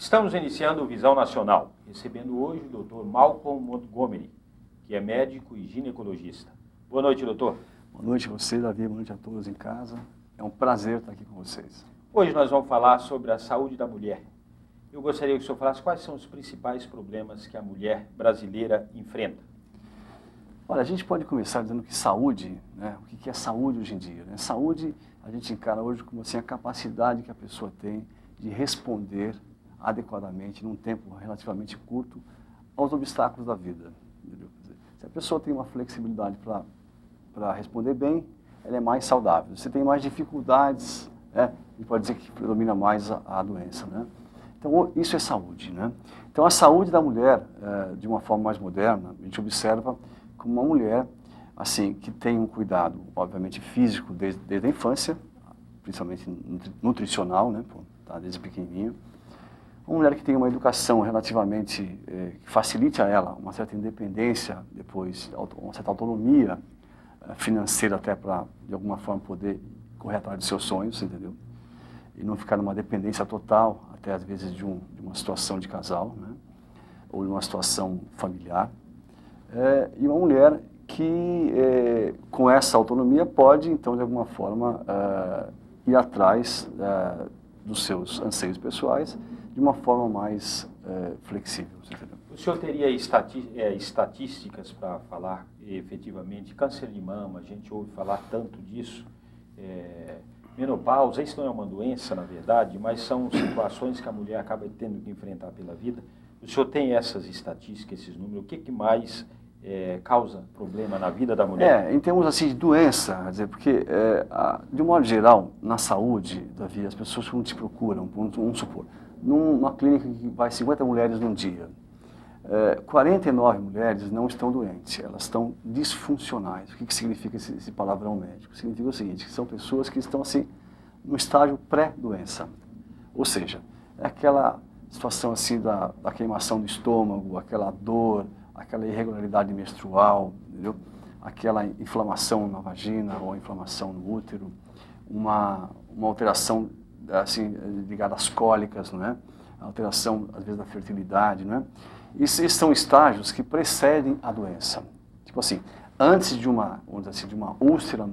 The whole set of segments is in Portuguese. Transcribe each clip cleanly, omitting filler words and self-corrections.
Estamos iniciando o Visão Nacional, recebendo hoje o Dr. Malcolm Montgomery, que é médico e ginecologista. Boa noite, doutor. Boa noite a você, Davi, boa noite a todos em casa. É um prazer estar aqui com vocês. Hoje nós vamos falar sobre a saúde da mulher. Eu gostaria que o senhor falasse quais são os principais problemas que a mulher brasileira enfrenta. Olha, a gente pode começar dizendo que saúde, né? O que é saúde hoje em dia? Né? Saúde, a gente encara hoje como assim, a capacidade que a pessoa tem de responder adequadamente, num tempo relativamente curto, aos obstáculos da vida. Entendeu? Se a pessoa tem uma flexibilidade para responder bem, ela é mais saudável. Se tem mais dificuldades, a gente pode dizer que predomina mais a doença. Né? Então, isso é saúde. Né? Então, a saúde da mulher, de uma forma mais moderna, a gente observa como uma mulher assim, que tem um cuidado, obviamente, físico desde a infância, principalmente nutricional, né? Tá, desde pequenininho. Uma mulher que tem uma educação relativamente, que facilite a ela uma certa independência, depois uma certa autonomia financeira até para, de alguma forma, poder correr atrás dos seus sonhos, entendeu? E não ficar numa dependência total, até às vezes de uma situação de casal, né? Ou de uma situação familiar. E uma mulher que, com essa autonomia, pode, então, de alguma forma, ir atrás dos seus anseios pessoais de uma forma mais flexível. O senhor teria estatísticas para falar efetivamente? Câncer de mama, a gente ouve falar tanto disso. Menopausa, isso não é uma doença, na verdade, mas são situações que a mulher acaba tendo que enfrentar pela vida. O senhor tem essas estatísticas, esses números? O que mais causa problema na vida da mulher? Em termos assim, de doença, quer dizer, porque, de um modo geral, na saúde, Davi, as pessoas quando te procuram, vamos supor, numa clínica que vai 50 mulheres num dia, 49 mulheres não estão doentes, elas estão disfuncionais. O que significa esse palavrão médico? Significa o seguinte, que são pessoas que estão assim, no estágio pré-doença. Ou seja, é aquela situação assim da queimação do estômago, aquela dor, aquela irregularidade menstrual, entendeu? Aquela inflamação na vagina ou inflamação no útero, uma alteração assim, ligada às cólicas, não é? A alteração, às vezes, da fertilidade, não é? Esses são estágios que precedem a doença. Tipo assim, antes de uma, vamos dizer assim, de uma úlcera,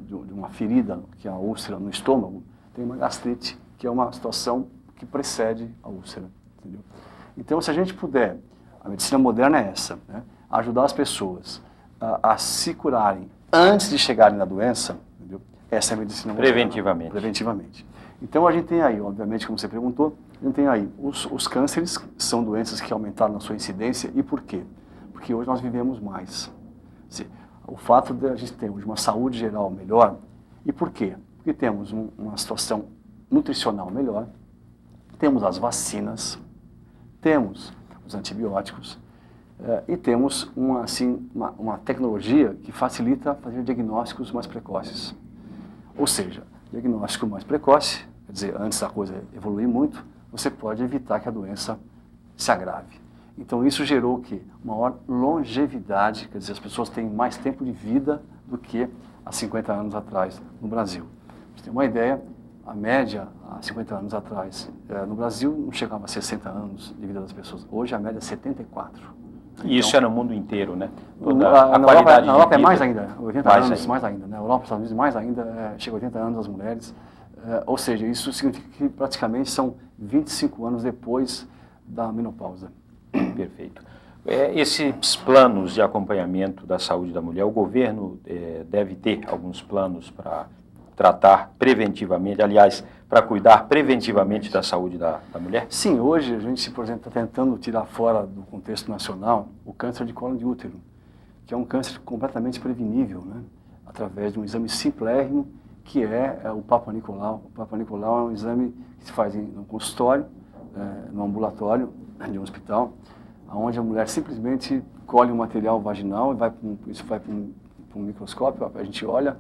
de uma ferida, que é a úlcera no estômago, tem uma gastrite, que é uma situação que precede a úlcera, entendeu? Então, se a gente puder, a medicina moderna é essa, né? Ajudar as pessoas a se curarem antes de chegarem na doença, entendeu? Essa é a medicina moderna. Preventivamente. Preventivamente. Então, a gente tem aí, obviamente, como você perguntou, a gente tem aí os cânceres, que são doenças que aumentaram na sua incidência. E por quê? Porque hoje nós vivemos mais. O fato de a gente ter hoje uma saúde geral melhor. E por quê? Porque temos uma situação nutricional melhor, temos as vacinas, temos os antibióticos e temos uma tecnologia que facilita fazer diagnósticos mais precoces. Ou seja, diagnóstico mais precoce, quer dizer, antes da coisa evoluir muito, você pode evitar que a doença se agrave. Então isso gerou o quê? Maior longevidade, quer dizer, as pessoas têm mais tempo de vida do que há 50 anos atrás no Brasil. Pra você ter uma ideia, a média há 50 anos atrás no Brasil não chegava a 60 anos de vida das pessoas. Hoje a média é 74. E isso é no mundo inteiro, né? Na Europa é mais ainda, 80 anos, mais ainda. Na Europa, Estados Unidos, mais ainda, chega a 80 anos as mulheres. Ou seja, isso significa que praticamente são 25 anos depois da menopausa. Perfeito. Esses planos de acompanhamento da saúde da mulher, o governo deve ter alguns planos para tratar preventivamente, aliás, para cuidar preventivamente da saúde da mulher? Sim, hoje a gente, por exemplo, está tentando tirar fora do contexto nacional o câncer de colo de útero, que é um câncer completamente prevenível, né? Através de um exame simplérrimo, que é o Papa Nicolau. O Papa Nicolau é um exame que se faz no consultório, no ambulatório de um hospital, onde a mulher simplesmente colhe o material vaginal e isso vai para um microscópio, a gente olha,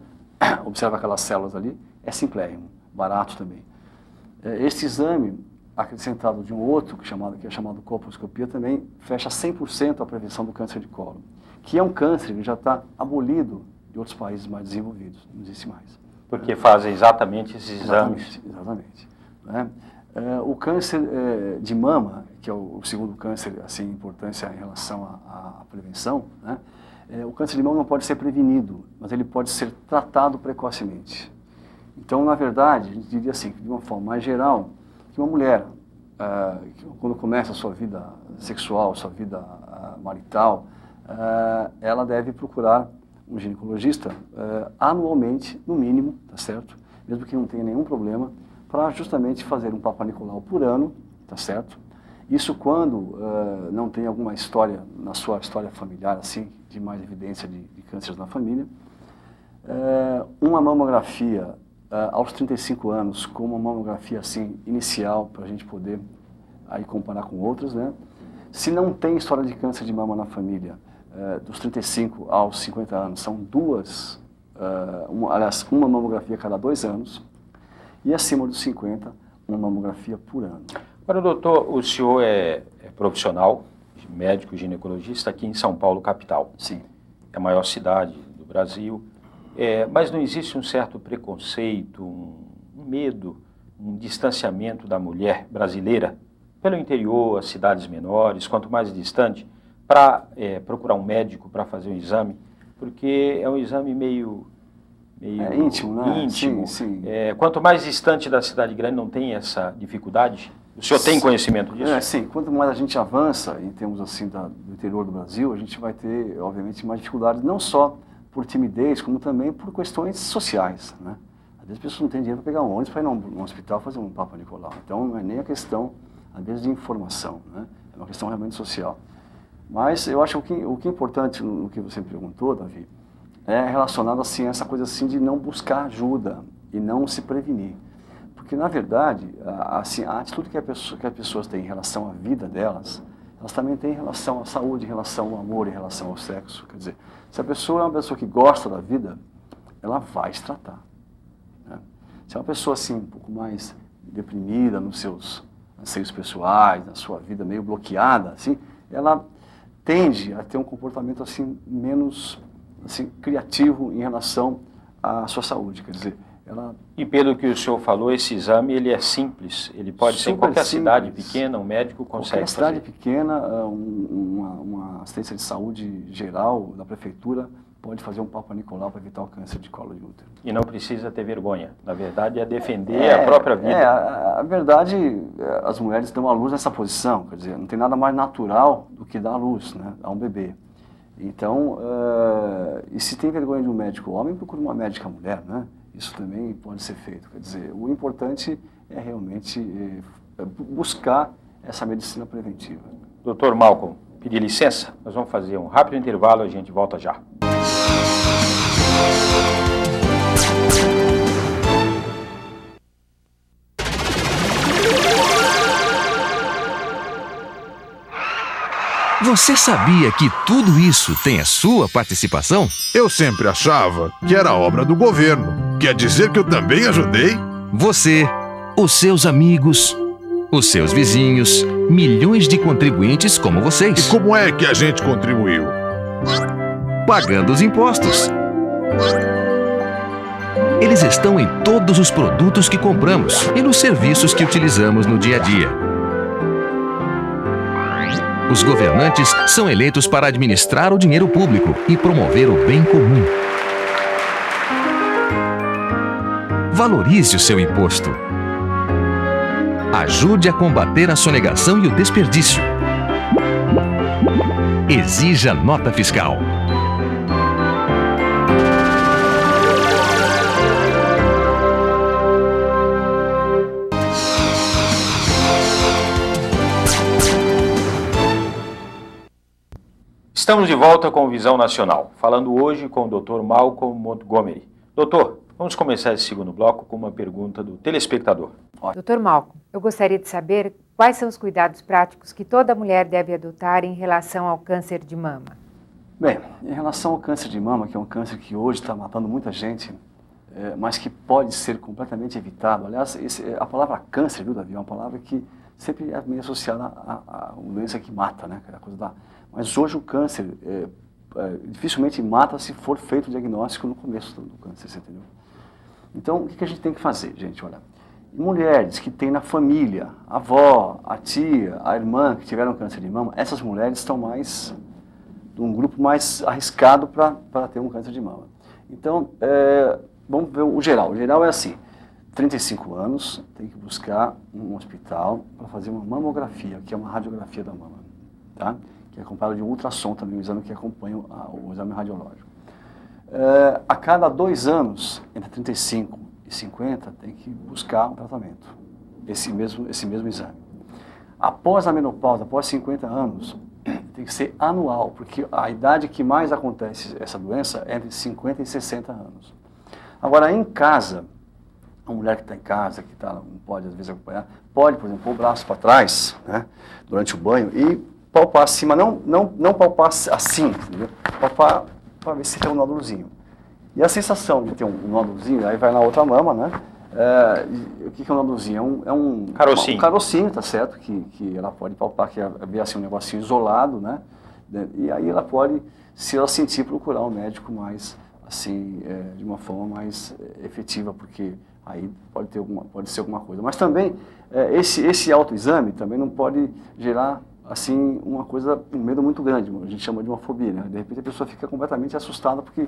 observa aquelas células ali, é simplérrimo, barato também. Esse exame, acrescentado de um outro, que é chamado colposcopia, também fecha 100% a prevenção do câncer de colo, que é um câncer que já está abolido de outros países mais desenvolvidos, não existe mais. Porque fazem exatamente esses exames. Exatamente. Né? O câncer de mama, que é o segundo câncer, assim, importância em relação à prevenção, né? O câncer de mama não pode ser prevenido, mas ele pode ser tratado precocemente. Então, na verdade, a gente diria assim, de uma forma mais geral, que uma mulher, quando começa a sua vida sexual, sua vida marital, ela deve procurar um ginecologista anualmente, no mínimo, tá certo? Mesmo que não tenha nenhum problema, para justamente fazer um Papa Nicolau por ano, tá certo? Isso quando não tem alguma história, na sua história familiar, assim, de mais evidência de cânceres na família. Uma mamografia aos 35 anos, com uma mamografia, assim, inicial, para a gente poder aí comparar com outras, né? Se não tem história de câncer de mama na família, dos 35 aos 50 anos, são uma mamografia a cada 2 anos, e acima dos 50, uma mamografia por ano. Agora, doutor, o senhor é profissional, médico ginecologista aqui em São Paulo, capital. Sim. É a maior cidade do Brasil, mas não existe um certo preconceito, um medo, um distanciamento da mulher brasileira pelo interior, as cidades menores, quanto mais distante, para procurar um médico para fazer um exame, porque é um exame meio íntimo, né? Íntimo. Sim, sim. Quanto mais distante da cidade grande, não tem essa dificuldade? O senhor tem conhecimento disso? Sim. Quanto mais a gente avança em termos assim do interior do Brasil, a gente vai ter, obviamente, mais dificuldades, não só por timidez, como também por questões sociais, né? Às vezes as pessoas não têm dinheiro para pegar um ônibus para ir num hospital fazer um Papa Nicolau. Então, não é nem a questão, às vezes, de informação, né? É uma questão realmente social. Mas eu acho que o que é importante no que você perguntou, Davi, é relacionado assim, a essa coisa assim de não buscar ajuda e não se prevenir. Porque, na verdade, assim, a atitude que as pessoas têm em relação à vida delas, elas também têm em relação à saúde, em relação ao amor, em relação ao sexo. Quer dizer, se a pessoa é uma pessoa que gosta da vida, ela vai se tratar, né? Se é uma pessoa assim, um pouco mais deprimida nos seus anseios pessoais, na sua vida meio bloqueada, assim, ela tende a ter um comportamento assim, menos assim, criativo em relação à sua saúde. Quer dizer, E pelo que o senhor falou, esse exame ele é simples, ele pode ser em qualquer cidade pequena, um médico consegue fazer. Qualquer cidade pequena, uma assistência de saúde geral da prefeitura pode fazer um Papa Nicolau para evitar o câncer de colo de útero. E não precisa ter vergonha, na verdade é defender a própria vida. A verdade, as mulheres dão à luz nessa posição, quer dizer, não tem nada mais natural do que dar à luz, né, a um bebê. Então, e se tem vergonha de um médico homem, procura uma médica mulher, né? Isso também pode ser feito. Quer dizer, o importante é realmente buscar essa medicina preventiva. Doutor Malcolm, pedir licença, nós vamos fazer um rápido intervalo e a gente volta já. Você sabia que tudo isso tem a sua participação? Eu sempre achava que era obra do governo. Quer dizer que eu também ajudei? Você, os seus amigos, os seus vizinhos, milhões de contribuintes como vocês. E como é que a gente contribuiu? Pagando os impostos. Eles estão em todos os produtos que compramos e nos serviços que utilizamos no dia a dia. Os governantes são eleitos para administrar o dinheiro público e promover o bem comum. Valorize o seu imposto. Ajude a combater a sonegação e o desperdício. Exija nota fiscal. Estamos de volta com Visão Nacional, falando hoje com o Dr. Malcolm Montgomery. Doutor, vamos começar esse segundo bloco com uma pergunta do telespectador. Dr. Malcolm, eu gostaria de saber quais são os cuidados práticos que toda mulher deve adotar em relação ao câncer de mama. Bem, em relação ao câncer de mama, que é um câncer que hoje está matando muita gente, mas que pode ser completamente evitado. Aliás, a palavra câncer, viu, Davi, é uma palavra que sempre é meio associada a uma doença que mata, né? Aquela coisa Mas hoje o câncer dificilmente mata se for feito o diagnóstico no começo do câncer, você entendeu? Então, o que a gente tem que fazer, gente? Olha, E mulheres que têm na família, a avó, a tia, a irmã que tiveram câncer de mama, essas mulheres estão mais, num grupo mais arriscado para ter um câncer de mama. Então, vamos ver o geral. O geral é assim, 35 anos, tem que buscar um hospital para fazer uma mamografia, que é uma radiografia da mama, tá? Que é acompanhado de um ultrassom também, um exame que acompanha o exame radiológico. A cada 2 anos, entre 35 e 50, tem que buscar um tratamento, esse mesmo exame. Após a menopausa, após 50 anos, tem que ser anual, porque a idade que mais acontece essa doença é entre 50 e 60 anos. Agora, em casa, a mulher que está em casa, que não pode às vezes acompanhar, pode, por exemplo, pôr o braço para trás, né, durante o banho e palpar acima, não palpar assim, entendeu? Palpar para ver se tem um nódulozinho. E a sensação de ter um nódulozinho, aí vai na outra mama, né? O que é um nódulozinho? É um carocinho. Um carocinho, tá certo? Que ela pode palpar, que é ver assim um negocinho isolado, né? E aí ela pode, se ela sentir, procurar um médico mais, assim, de uma forma mais efetiva, porque aí pode ser alguma coisa. Mas também, esse autoexame também não pode gerar, assim, um medo muito grande, a gente chama de uma fobia, né? De repente a pessoa fica completamente assustada porque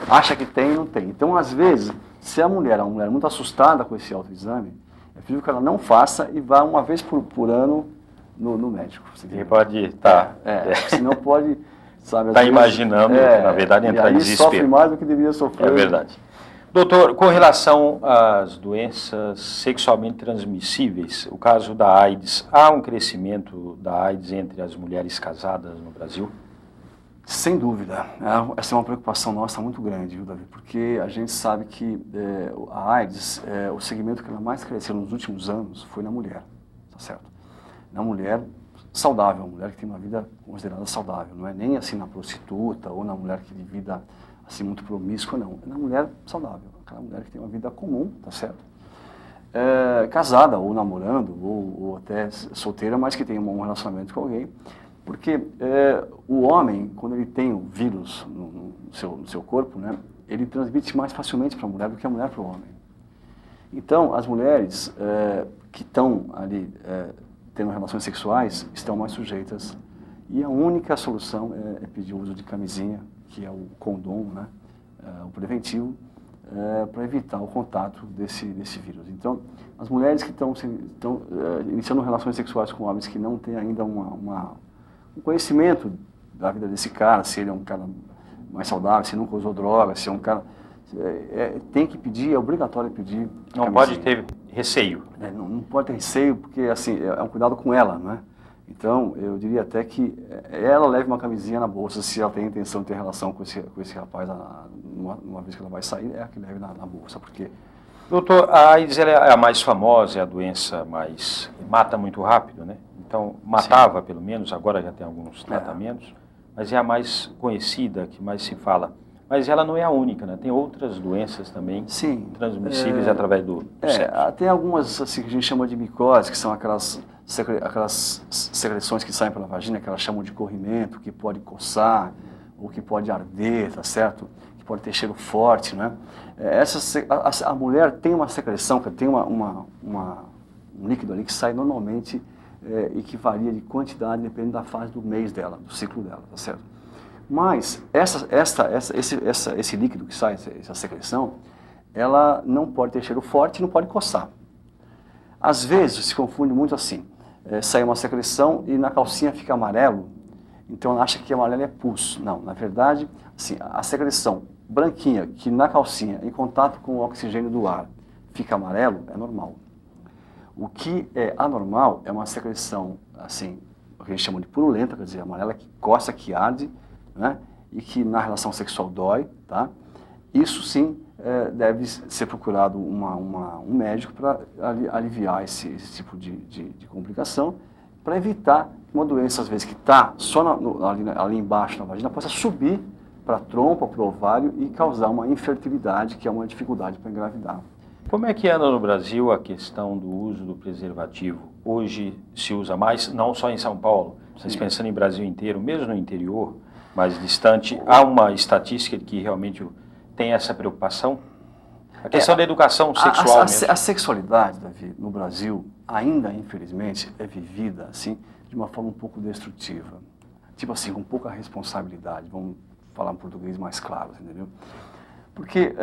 acha que tem e não tem. Então, às vezes, se a mulher é uma mulher muito assustada com esse autoexame, é preciso que ela não faça e vá uma vez por ano no médico. E pode estar... senão pode, sabe... Está imaginando, na verdade, entrar em desespero. Sofre mais do que deveria sofrer. É verdade. Doutor, com relação às doenças sexualmente transmissíveis, o caso da AIDS, há um crescimento da AIDS entre as mulheres casadas no Brasil? Sem dúvida. Essa é uma preocupação nossa muito grande, viu, Davi? Porque a gente sabe que a AIDS, o segmento que ela mais cresceu nos últimos anos foi na mulher, tá certo? Na mulher saudável, a mulher que tem uma vida considerada saudável, não é nem assim na prostituta ou na mulher que tem vida assim muito promíscua, não. É na mulher saudável, aquela mulher que tem uma vida comum, tá certo? Casada ou namorando ou até solteira, mas que tem um relacionamento com alguém, porque o homem, quando ele tem o vírus no seu corpo, né, ele transmite mais facilmente para a mulher do que a mulher para o homem. Então, as mulheres que estão ali tendo relações sexuais estão mais sujeitas, e a única solução é pedir o uso de camisinha, que é o condom, né, o preventivo, para evitar o contato desse vírus. Então, as mulheres que estão iniciando relações sexuais com homens que não têm ainda um conhecimento da vida desse cara, se ele é um cara mais saudável, se nunca usou droga, se é um cara... tem que pedir, é obrigatório pedir Não camisinha. pode ter receio. Não pode ter receio, porque assim, é um cuidado com ela, né? Então, eu diria até que ela leve uma camisinha na bolsa, se ela tem a intenção de ter relação com esse rapaz, uma vez que ela vai sair, é a que leve na bolsa, porque... Doutor, a AIDS ela é a mais famosa, é a doença mais... mata muito rápido, né? Então, matava pelo menos, agora já tem alguns tratamentos, mas é a mais conhecida, que mais se fala. Mas ela não é a única, né? Tem outras doenças também transmissíveis através do sexo. Tem algumas assim, que a gente chama de micose, que são aquelas secreções que saem pela vagina, que elas chamam de corrimento, que pode coçar, ou que pode arder, tá certo? Que pode ter cheiro forte, né? A mulher tem uma secreção, tem um líquido ali que sai normalmente e que varia de quantidade dependendo da fase do mês dela, do ciclo dela, tá certo? Mas esse líquido que sai, essa secreção, ela não pode ter cheiro forte e não pode coçar. Às vezes se confunde muito assim, sai uma secreção e na calcinha fica amarelo, então ela acha que amarelo é pus. Não, na verdade, assim, a secreção branquinha que na calcinha, em contato com o oxigênio do ar, fica amarelo, é normal. O que é anormal é uma secreção, assim, o que a gente chama de purulenta, quer dizer, amarela que coça, que arde, né? E que na relação sexual dói, tá? Isso sim deve ser procurado um médico para aliviar esse tipo de complicação, para evitar que uma doença, às vezes, que está só ali embaixo na vagina, possa subir para a trompa, para o ovário e causar uma infertilidade, que é uma dificuldade para engravidar. Como é que anda no Brasil a questão do uso do preservativo? Hoje se usa mais, não só em São Paulo, mas pensando em Brasil inteiro, mesmo no interior, mais distante, há uma estatística que realmente tem essa preocupação? A questão da educação sexual mesmo. A sexualidade, Davi, no Brasil, ainda, infelizmente, é vivida, assim, de uma forma um pouco destrutiva. Tipo assim, com pouca responsabilidade. Vamos falar um português mais claro, entendeu? Porque,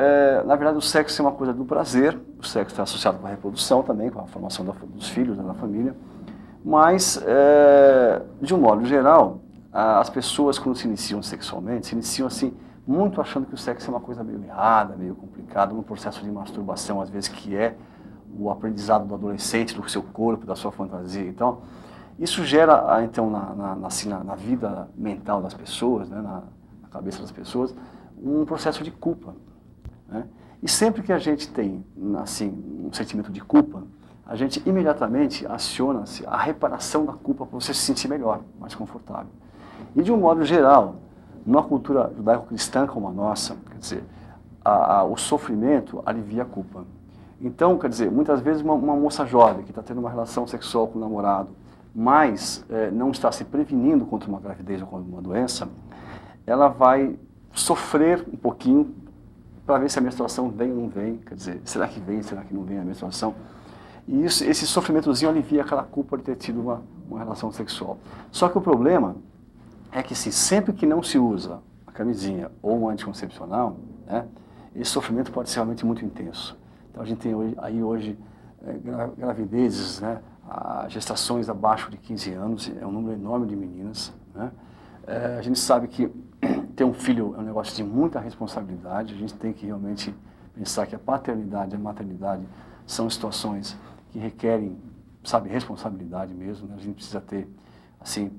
na verdade, o sexo é uma coisa do prazer, o sexo está associado com a reprodução também, com a formação dos filhos, da família, mas, de um modo geral, as pessoas, quando se iniciam sexualmente, se iniciam assim, muito achando que o sexo é uma coisa meio errada, meio complicada, num processo de masturbação, às vezes, que é o aprendizado do adolescente, do seu corpo, da sua fantasia. Então, isso gera, então, na vida mental das pessoas, né, na cabeça das pessoas, um processo de culpa, né? E sempre que a gente tem, assim, um sentimento de culpa, a gente imediatamente aciona-se a reparação da culpa para você se sentir melhor, mais confortável. E, de um modo geral, numa cultura judaico-cristã como a nossa, quer dizer, o sofrimento alivia a culpa. Então, quer dizer, muitas vezes uma moça jovem que está tendo uma relação sexual com o namorado, mas não está se prevenindo contra uma gravidez ou contra uma doença, ela vai sofrer um pouquinho para ver se a menstruação vem ou não vem, quer dizer, será que vem, será que não vem a menstruação? E esse sofrimentozinho alivia aquela culpa de ter tido uma relação sexual. Só que o problema é que sempre que não se usa a camisinha ou um anticoncepcional, né, esse sofrimento pode ser realmente muito intenso. Então a gente tem hoje gravidezes, né, gestações abaixo de 15 anos, é um número enorme de meninas, né? A gente sabe que ter um filho é um negócio de muita responsabilidade, a gente tem que realmente pensar que a paternidade e a maternidade são situações que requerem, sabe, responsabilidade mesmo, né? A gente precisa ter, assim,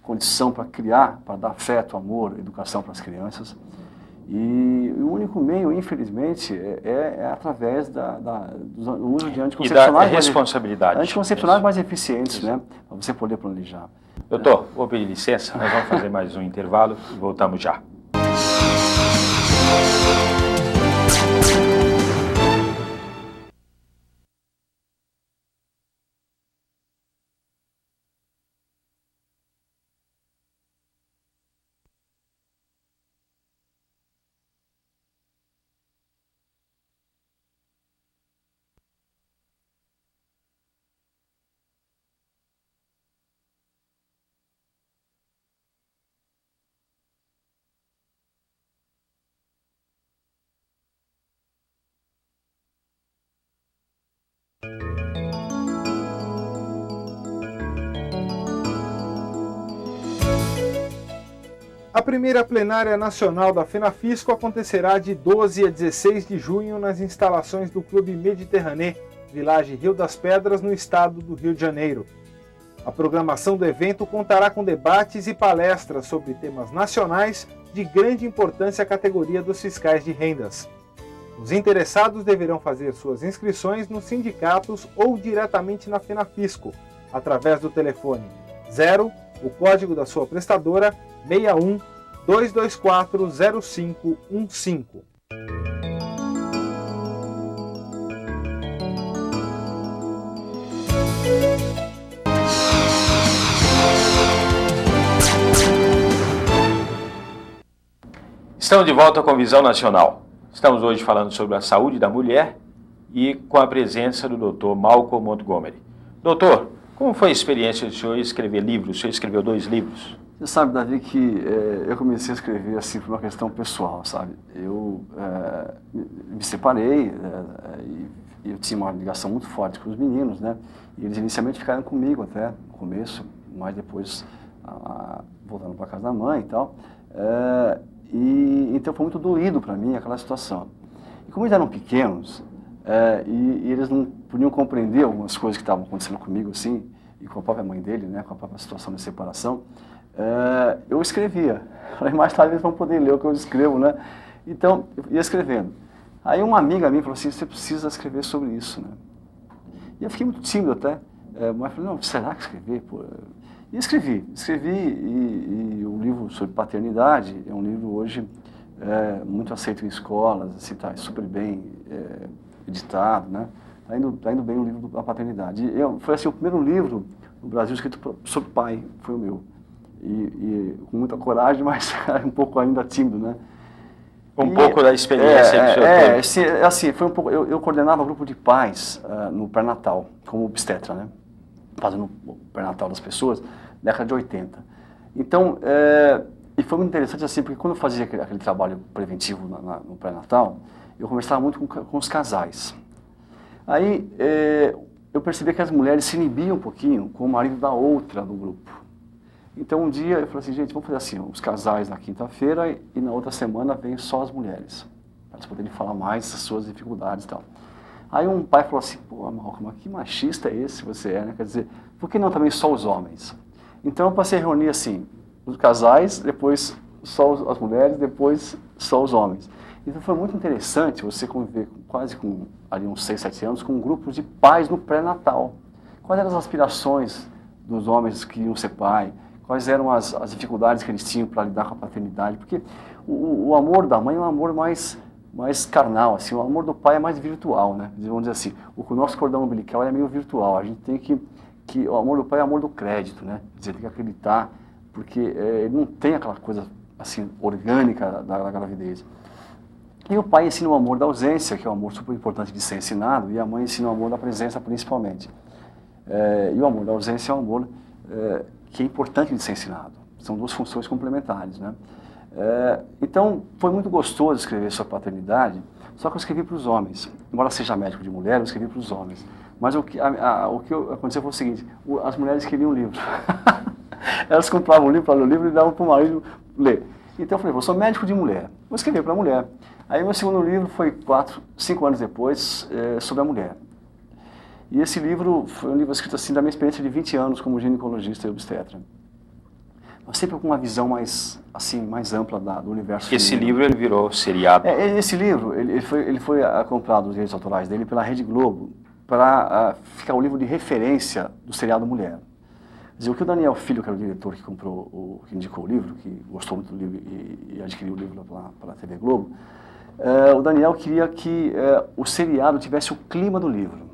condição para criar, para dar afeto, amor, educação para as crianças. E o único meio, infelizmente, é através do uso de anticoncepcionais. E da responsabilidade. Anticoncepcionais mais eficientes, né? Para você poder planejar. Doutor, vou pedir licença, nós vamos fazer mais um intervalo e voltamos já. A primeira plenária nacional da FENAFISCO acontecerá de 12 a 16 de junho nas instalações do Clube Mediterrâneo, Village Rio das Pedras, no estado do Rio de Janeiro. A programação do evento contará com debates e palestras sobre temas nacionais de grande importância à categoria dos fiscais de rendas. Os interessados deverão fazer suas inscrições nos sindicatos ou diretamente na FENAFISCO, através do telefone 0, o código da sua prestadora, 61 224 0515. Estamos de volta com Visão Nacional. Estamos hoje falando sobre a saúde da mulher e com a presença do Dr. Malcolm Montgomery. Doutor, como foi a experiência do senhor escrever livros? O senhor escreveu 2 livros. Você sabe, Davi, que eu comecei a escrever assim por uma questão pessoal, sabe? Eu me separei e eu tinha uma ligação muito forte com os meninos, né? E eles inicialmente ficaram comigo até no começo, mas depois voltando para casa da mãe e tal. Então foi muito doído para mim aquela situação. E como eles eram pequenos e eles não podiam compreender algumas coisas que estavam acontecendo comigo assim, e com a própria mãe dele, né? Com a própria situação de separação, eu escrevia. Falei, mais tarde eles vão poder ler o que eu escrevo, né? Então, eu ia escrevendo. Aí uma amiga minha falou assim, você precisa escrever sobre isso, né? E eu fiquei muito tímido até, mas falei, não, será que escrever? Pô? E escrevi e o livro sobre paternidade é um livro hoje muito aceito em escolas, assim, tá super bem editado, né? Tá indo bem o livro da paternidade. Foi assim, o primeiro livro no Brasil escrito sobre pai, foi o meu. E com muita coragem, mas um pouco ainda tímido, né? Um pouco da experiência que o senhor teve. Assim, foi um pouco, eu coordenava um grupo de pais no pré-natal, como obstetra, né? Fazendo o pré-natal das pessoas, década de 80. Então, e foi muito interessante assim, porque quando eu fazia aquele trabalho preventivo no pré-natal, eu conversava muito com os casais. Aí, eu percebi que as mulheres se inibiam um pouquinho com o marido da outra do grupo. Então, um dia eu falei assim, gente, vamos fazer assim, os casais na quinta-feira e na outra semana vem só as mulheres, para eles poderem falar mais das suas dificuldades e tal. Aí um pai falou assim, pô, Malcolm, que machista é esse você é, né? Quer dizer, por que não também só os homens? Então eu passei a reunir assim, os casais, depois só as mulheres, depois só os homens. Então foi muito interessante você conviver quase com ali uns 6, 7 anos com um grupo de pais no pré-natal. Quais eram as aspirações dos homens que iam ser pai? Quais eram as dificuldades que eles tinham para lidar com a paternidade? Porque o amor da mãe é um amor mais carnal, assim, o amor do pai é mais virtual, né? Vamos dizer assim, o nosso cordão umbilical é meio virtual, a gente tem que o amor do pai é o amor do crédito, né? Quer dizer, tem que acreditar, porque ele não tem aquela coisa, assim, orgânica da gravidez. E o pai ensina o amor da ausência, que é um amor super importante de ser ensinado, e a mãe ensina o amor da presença, principalmente. E o amor da ausência é um amor que é importante de ser ensinado. São duas funções complementares, né? Então, foi muito gostoso escrever sobre paternidade, só que eu escrevi para os homens. Embora seja médico de mulher, eu escrevi para os homens. Mas o que aconteceu foi o seguinte, as mulheres queriam o livro. Elas compravam o livro para ler o livro e davam para o marido ler. Então eu falei, eu sou médico de mulher, vou escrever para a mulher. Aí meu segundo livro foi 5 anos depois, sobre a mulher. E esse livro foi um livro escrito assim da minha experiência de 20 anos como ginecologista e obstetra. Mas sempre com uma visão mais ampla do universo Esse feminino. livro ele virou seriado. Esse livro, ele foi comprado, os direitos autorais dele, pela Rede Globo, para ficar o livro de referência do seriado Mulher. Quer dizer, o que o Daniel Filho, que era o diretor que indicou o livro, que gostou muito do livro e adquiriu o livro pela TV Globo, o Daniel queria que o seriado tivesse o clima do livro.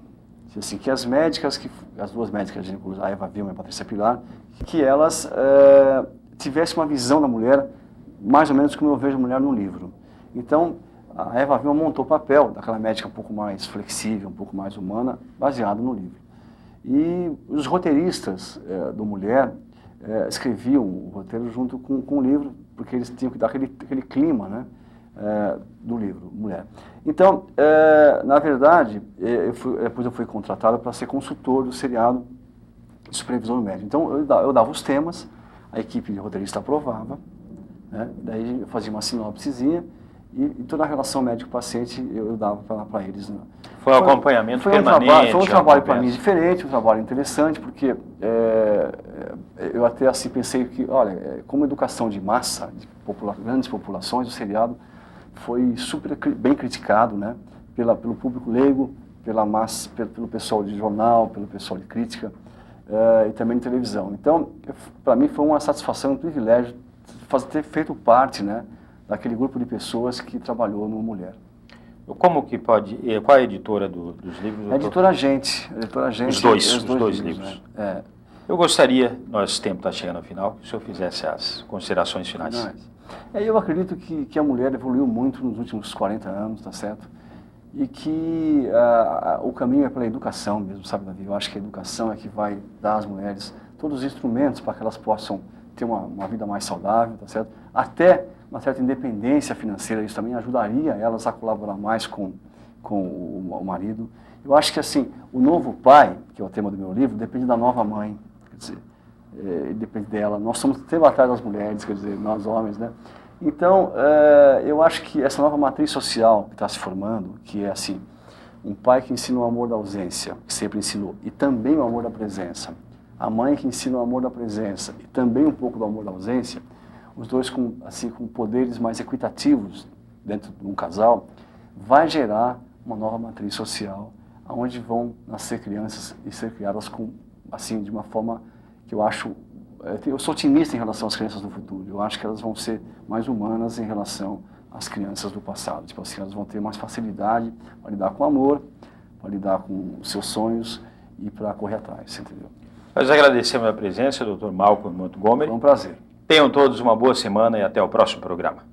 Assim, que as médicas, as duas médicas, a Eva Vilma e a Patrícia Pilar, que elas tivessem uma visão da mulher mais ou menos como eu vejo a mulher no livro. Então, a Eva Vilma montou o papel daquela médica um pouco mais flexível, um pouco mais humana, baseado no livro. E os roteiristas do Mulher escreviam o roteiro junto com o livro, porque eles tinham que dar aquele clima, né, do livro Mulher. Então, na verdade, depois eu fui contratado para ser consultor do seriado de supervisão médica. Então, eu dava os temas, a equipe de roteirista aprovava, né, daí eu fazia uma sinopsezinha e toda a relação médico-paciente eu dava para eles. Né. Foi um acompanhamento permanente. Foi um trabalho para mim diferente, um trabalho interessante, porque eu até assim pensei que, olha, como educação de massa, de grandes populações, o seriado foi super bem criticado, né, pelo público leigo, pela massa, pelo pessoal de jornal, pelo pessoal de crítica e também de televisão. Então, para mim foi uma satisfação, um privilégio ter feito parte, né, daquele grupo de pessoas que trabalhou no Mulher. Como que pode... Qual é a editora dos livros? A editora Gente. Os dois livros. Né? Eu gostaria, nosso tempo está chegando ao final, que o senhor fizesse as considerações finais. Eu acredito que a mulher evoluiu muito nos últimos 40 anos, tá certo? E que o caminho é pela educação mesmo, sabe, Davi? Eu acho que a educação é que vai dar às mulheres todos os instrumentos para que elas possam ter uma vida mais saudável, tá certo? Até uma certa independência financeira, isso também ajudaria elas a colaborar mais com o marido. Eu acho que, assim, o novo pai, que é o tema do meu livro, depende da nova mãe, quer dizer, depende dela. Nós somos sempre atrás das mulheres, quer dizer, nós homens, né? Então, eu acho que essa nova matriz social que está se formando, que é, assim, um pai que ensina o amor da ausência, que sempre ensinou, e também o amor da presença, a mãe que ensina o amor da presença e também um pouco do amor da ausência, os dois com poderes mais equitativos dentro de um casal, vai gerar uma nova matriz social, onde vão nascer crianças e ser criadas de uma forma que eu acho... Eu sou otimista em relação às crianças do futuro. Eu acho que elas vão ser mais humanas em relação às crianças do passado. Tipo assim, elas vão ter mais facilidade para lidar com o amor, para lidar com os seus sonhos e para correr atrás, entendeu? Nós agradecemos a presença do Dr. Malcolm Montgomery. Foi um prazer. Tenham todos uma boa semana e até o próximo programa.